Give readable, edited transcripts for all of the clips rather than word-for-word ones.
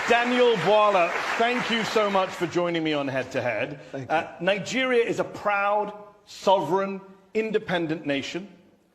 Daniel Bwala, thank you so much for joining me on Head to Head. Nigeria is a proud, sovereign, independent nation,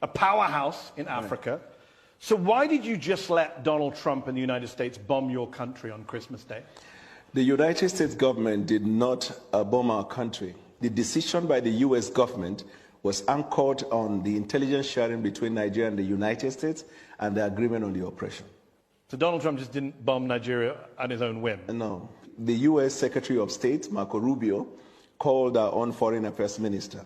a powerhouse in Africa. So why did you just let Donald Trump and the United States bomb your country on Christmas Day? The United States government did not bomb our country. The decision by the U.S. government was anchored on the intelligence sharing between Nigeria and the United States and the agreement on the operation. So Donald Trump just didn't bomb Nigeria on his own whim? No. The U.S. Secretary of State, Marco Rubio, called our own foreign affairs minister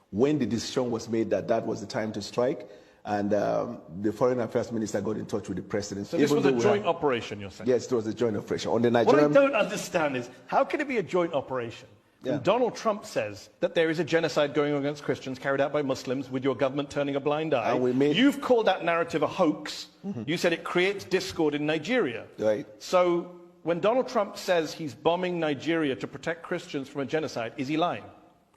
when the decision was made that that was the time to strike, and the foreign affairs minister got in touch with the president. So this was a joint operation, you're saying? Yes, it was a joint operation. On the Nigerian... What I don't understand is, how can it be a joint operation? Yeah. Donald Trump says that there is a genocide going on against Christians carried out by Muslims with your government turning a blind eye. You've called that narrative a hoax. You said it creates discord in Nigeria. Right. So when Donald Trump says he's bombing Nigeria to protect Christians from a genocide, is he lying?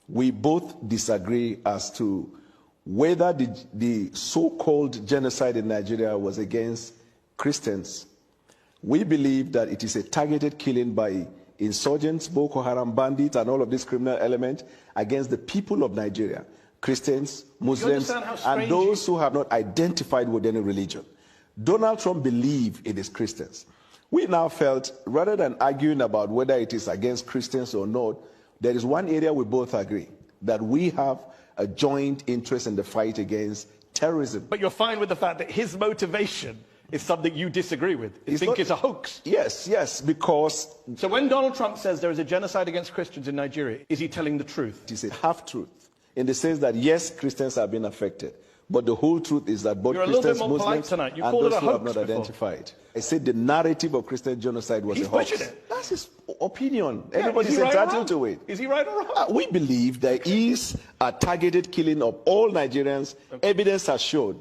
We both disagree as to whether the so-called genocide in Nigeria was against Christians. We believe that it is a targeted killing by insurgents, Boko Haram bandits, and all of these criminal elements against the people of Nigeria, Christians, Muslims, and those who have not identified with any religion. Donald Trump believed it is Christians. We now felt, rather than arguing about whether it is against Christians or not, there is one area we both agree, that we have a joint interest in the fight against terrorism. But you're fine with the fact that his motivation is something you disagree with. You think it's a hoax? Yes, because... So when Donald Trump says there is a genocide against Christians in Nigeria, is he telling the truth? It is a half-truth, in the sense that, yes, Christians have been affected, but the whole truth is that both Christians, Muslims, and those who have not identified. I said the narrative of Christian genocide was a hoax. That's his opinion. Everybody's entitled to it. Is he right or wrong? We believe there is a targeted killing of all Nigerians. Evidence has shown.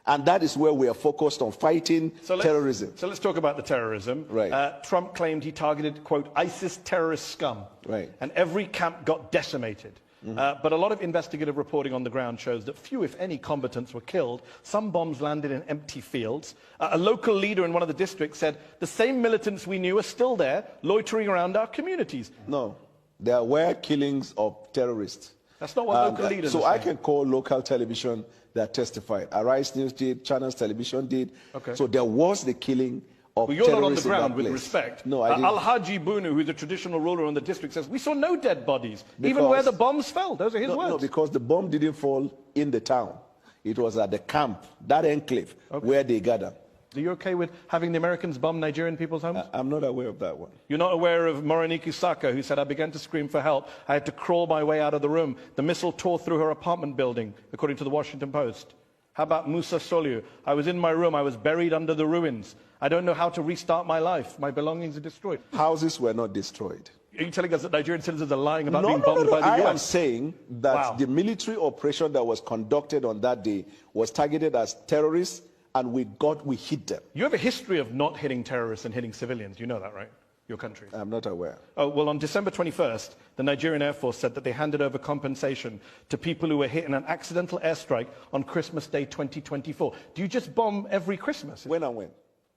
And that is where we are focused on fighting terrorism. So let's talk about the terrorism. Right. Trump claimed he targeted, quote, ISIS terrorist scum. Right. And every camp got decimated. But a lot of investigative reporting on the ground shows that few, if any, combatants were killed. Some bombs landed in empty fields. A local leader in one of the districts said, the same militants we knew are still there, loitering around our communities. No, there were killings of terrorists. That's not what local leaders So I can call local television that testified. Arise News did, Channels Television did. Okay. So there was the killing of terrorists. Well, you're not on the ground, with respect. No, I didn't. Al-Haji Bunu, who's a traditional ruler in the district, says, we saw no dead bodies, even where the bombs fell. Those are his words. No, because the bomb didn't fall in the town. It was at the camp, that enclave, where they gathered. Are you okay with having the Americans bomb Nigerian people's homes? I'm not aware of that one. You're not aware of Moroniki Saka, who said, I began to scream for help. I had to crawl my way out of the room. The missile tore through her apartment building, according to the Washington Post. How about Musa Soliu? I was in my room. I was buried under the ruins. I don't know how to restart my life. My belongings are destroyed. Houses were not destroyed. Are you telling us that Nigerian citizens are lying about being bombed by the US? I am saying that the military operation that was conducted on that day was targeted as terrorists, and we hit them. You have a history of not hitting terrorists and hitting civilians. You know that, right? Your country. I'm not aware. Oh, well, on December 21st, the Nigerian Air Force said that they handed over compensation to people who were hit in an accidental airstrike on Christmas Day 2024. Do you just bomb every Christmas? When and when?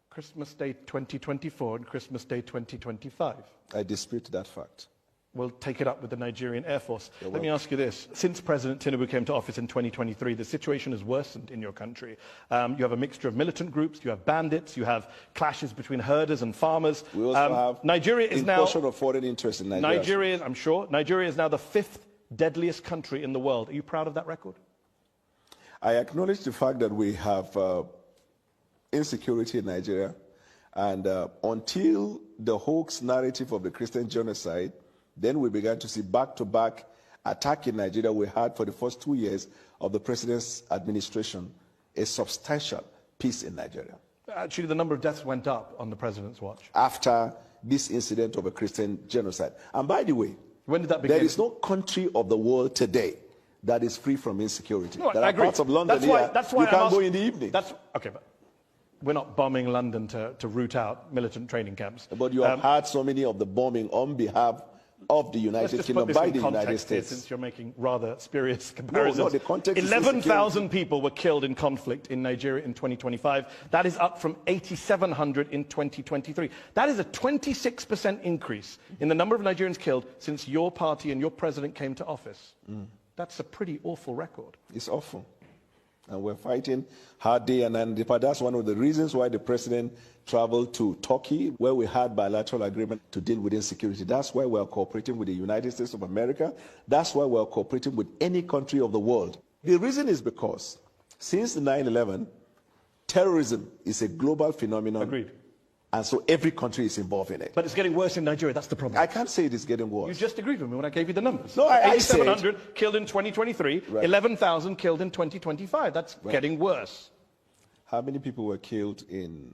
Christmas Day 2024 and Christmas Day 2025. I dispute that fact. We'll take it up with the Nigerian Air Force. Let me ask you this. Since President Tinubu came to office in 2023, the situation has worsened in your country. You have a mixture of militant groups, you have bandits, you have clashes between herders and farmers. We also have Nigeria is now of foreign interest in Nigeria. I'm sure. Nigeria is now the 5th deadliest country in the world. Are you proud of that record? I acknowledge the fact that we have insecurity in Nigeria, and until the hoax narrative of the Christian genocide, then we began to see back-to-back attack in Nigeria. We had, for the first 2 years of the president's administration, a substantial peace in Nigeria. Actually, the number of deaths went up on the president's watch. After this incident of a Christian genocide. And by the way, when did that begin? There is no country of the world today that is free from insecurity. No, there are parts of London that's why you can't go in the evening. Okay, but we're not bombing London to root out militant training camps. But you have had so many of the bombing on behalf of the Let's United just Kingdom put this by in the United context here, States. since you're making rather spurious comparisons. No, the context is 11,000 people were killed in conflict in Nigeria in 2025. That is up from 8,700 in 2023. That is a 26% increase in the number of Nigerians killed since your party and your president came to office. That's a pretty awful record. It's awful. And we're fighting hard day and night. But that's one of the reasons why the president traveled to Turkey, where we had bilateral agreement to deal with insecurity. That's why we're cooperating with the United States of America. That's why we're cooperating with any country of the world. The reason is because since 9/11, terrorism is a global phenomenon. Agreed. And so every country is involved in it. But it's getting worse in Nigeria. That's the problem. I can't say it is getting You worse. just agreed with me when I gave you the numbers. No, I said- 8,700 killed in 2023, Right. 11,000 killed in 2025. That's getting worse. How many people were killed in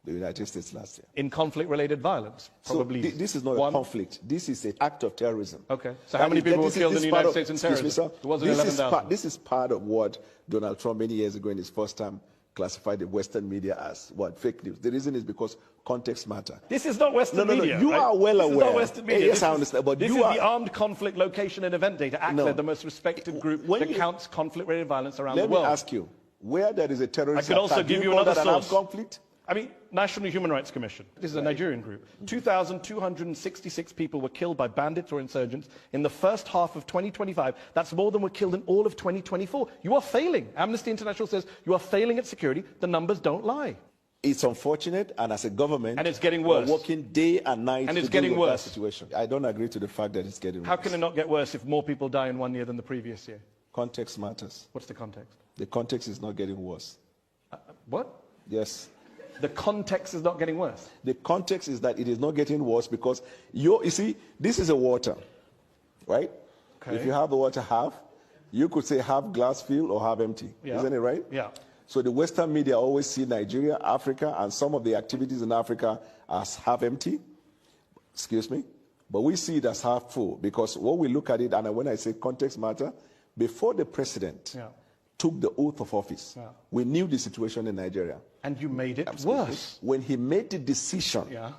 the United States last year? In conflict-related violence, probably So this is not one. a conflict. This is an act of terrorism. Okay. So how many people were killed in the United States in terrorism? Excuse me, sir. It wasn't This is 11,000. This is part of what Donald Trump many years ago in his first term classified the Western media as what? Fake news. The reason is because context matter. This is not Western No. media. You right? are well This is aware. not Western media. Yes, This I is- understand, but this you is are- the Armed Conflict Location and Event Data. ACLED, No. the most respected group When that you- counts conflict-related violence around Let the me world. ask you, where there is a terrorist I could also attack, do give you call another that an armed source. conflict? I mean, National Human Rights Commission. This is a Nigerian group. 2,266 people were killed by bandits or insurgents in the first half of 2025. That's more than were killed in all of 2024. You are failing. Amnesty International says you are failing at security. The numbers don't lie. It's unfortunate, and as a government, And it's getting worse. we're working day and night And to it's deal getting with worse. that situation. I don't agree to the fact that it's getting How worse. can it not get worse if more people die in 1 year than the previous year? Context matters. What's the context? The context is not getting worse. What? Yes. The context is not getting worse. The context is that it is not getting worse because you see, this is a water, right? Okay. If you have the water half, you could say half glass filled or half empty. Yeah. Isn't it right? Yeah. So the Western media always see Nigeria, Africa, and some of the activities in Africa as half empty. Excuse me. But we see it as half full because when we look at it, and when I say context matter, before the president Yeah. took the oath of office, Yeah. we knew the situation in Nigeria. And you made it Absolutely. worse. When he made the decision Yeah.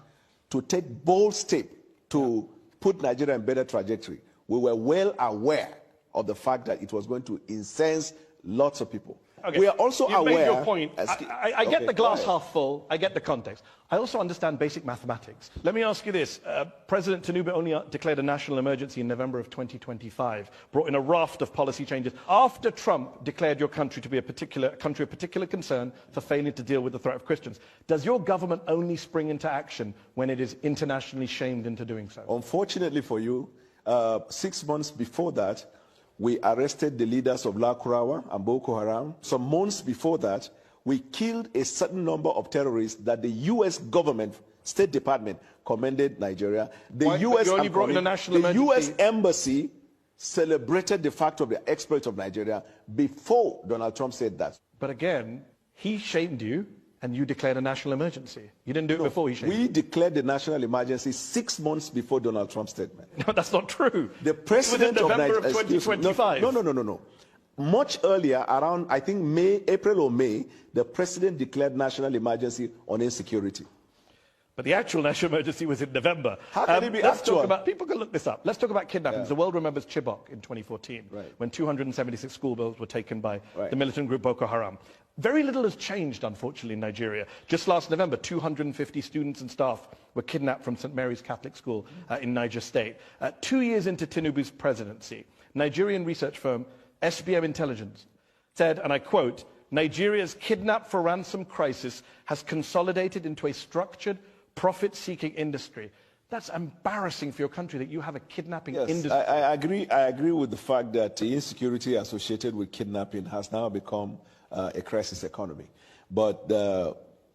to take bold step to put Nigeria in better trajectory, we were well aware of the fact that it was going to incense lots of people. Okay. We are also You've aware. made your point. I get Okay, the glass go ahead. half full. I get the context. I also understand basic mathematics. Let me ask you this. President Tinubu only declared a national emergency in November of 2025, brought in a raft of policy changes after Trump declared your country to be a country of particular concern for failing to deal with the threat of Christians. Does your government only spring into action when it is internationally shamed into doing so? Unfortunately for you, 6 months before that, we arrested the leaders of La Kurawa and Boko Haram. Some months before that, we killed a certain number of terrorists that the U.S. government, State Department, commended Nigeria. The Why- but U.S. you only I'm brought in a calling- national the emergency. U.S. Embassy celebrated the fact of the exploit of Nigeria before Donald Trump said that. But again, he shamed you and you declared a national emergency. You didn't do it before he shamed We declared the national emergency 6 months before Donald Trump's statement. you. No, that's not true. The president It was in November of Nigeria, 2025. No. Much earlier, around I think April or May, the president declared national emergency on insecurity. But the actual national emergency was in November. How can it be let's actual? talk about, people can look this up. Let's talk about kidnappings. The world remembers Chibok in 2014, Right. when 276 schoolgirls were taken by Right. the militant group Boko Haram. Very little has changed, unfortunately, in Nigeria. Just last November, 250 students and staff were kidnapped from St. Mary's Catholic School in Niger State. 2 years into Tinubu's presidency, Nigerian research firm SBM Intelligence said, and I quote, Nigeria's kidnap for ransom crisis has consolidated into a structured, profit-seeking industry. That's embarrassing for your country that you have a kidnapping Yes, industry. I agree with the fact that the insecurity associated with kidnapping has now become a crisis economy. But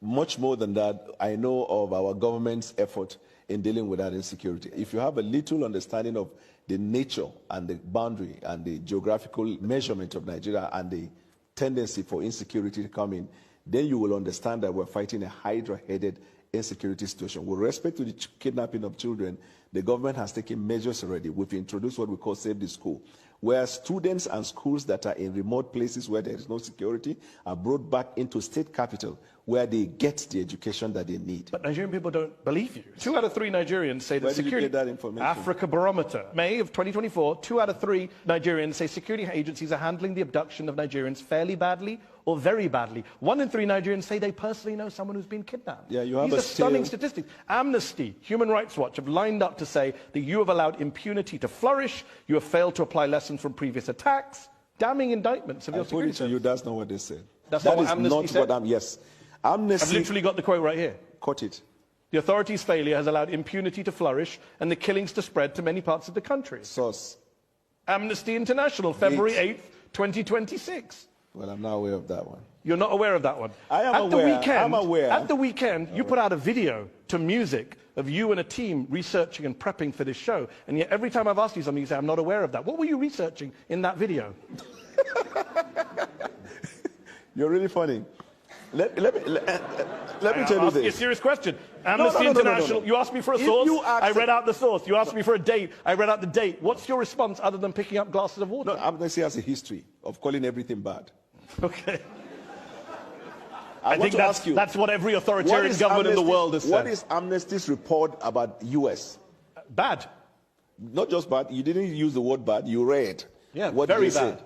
much more than that, I know of our government's effort in dealing with that insecurity. If you have a little understanding of the nature and the boundary and the geographical measurement of Nigeria and the tendency for insecurity to come in, then you will understand that we're fighting a hydra-headed insecurity situation. With respect to the kidnapping of children, the government has taken measures already. We've introduced what we call Save the School, where students and schools that are in remote places where there is no security are brought back into state capital where they get the education that they need. But Nigerian people don't believe you. 2 out of 3 Nigerians say that Where did you security... get that information? Africa Barometer. May of 2024, 2 out of 3 Nigerians say security agencies are handling the abduction of Nigerians fairly badly or very badly. 1 in 3 Nigerians say they personally know someone who's been kidnapped. Yeah, you have These a are stunning still- statistics. Amnesty, Human Rights Watch have lined up to say that you have allowed impunity to flourish, you have failed to apply lessons from previous attacks, damning indictments of I your put security it to you, service. that's not what they said. That's That not what is Amnesty not said? what yes. I've Amnesty, literally got the quote right here. cut it. The authorities' failure has allowed impunity to flourish and the killings to spread to many parts of the country. Source. Amnesty International, February 8th, 2026. Well, I'm not aware of that one. You're not aware of that one. I am at aware. The weekend, I'm aware. At the weekend, you put out a video to music of you and a team researching and prepping for this show. And yet every time I've asked you something, you say, I'm not aware of that. What were you researching in that video? You're really funny. Let me tell you I'll ask you a this. serious question. Amnesty no, no, no, International, no. you asked me for a If source, you ask- I read out the source. You asked me for a date, I read out the date. What's your response other than picking up glasses of water? No, Amnesty has a history of calling everything bad. Okay. I think want to ask you, that's what every what authoritarian is government in the Amnesty- world has What said. is Amnesty's report about U.S.? Bad. Not just bad. You didn't use the word bad. You read. Yeah, what very they said. bad.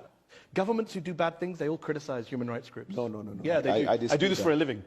Governments who do bad things, they all criticize human rights groups. No. Yeah, they do. I do dispute this that. for a living.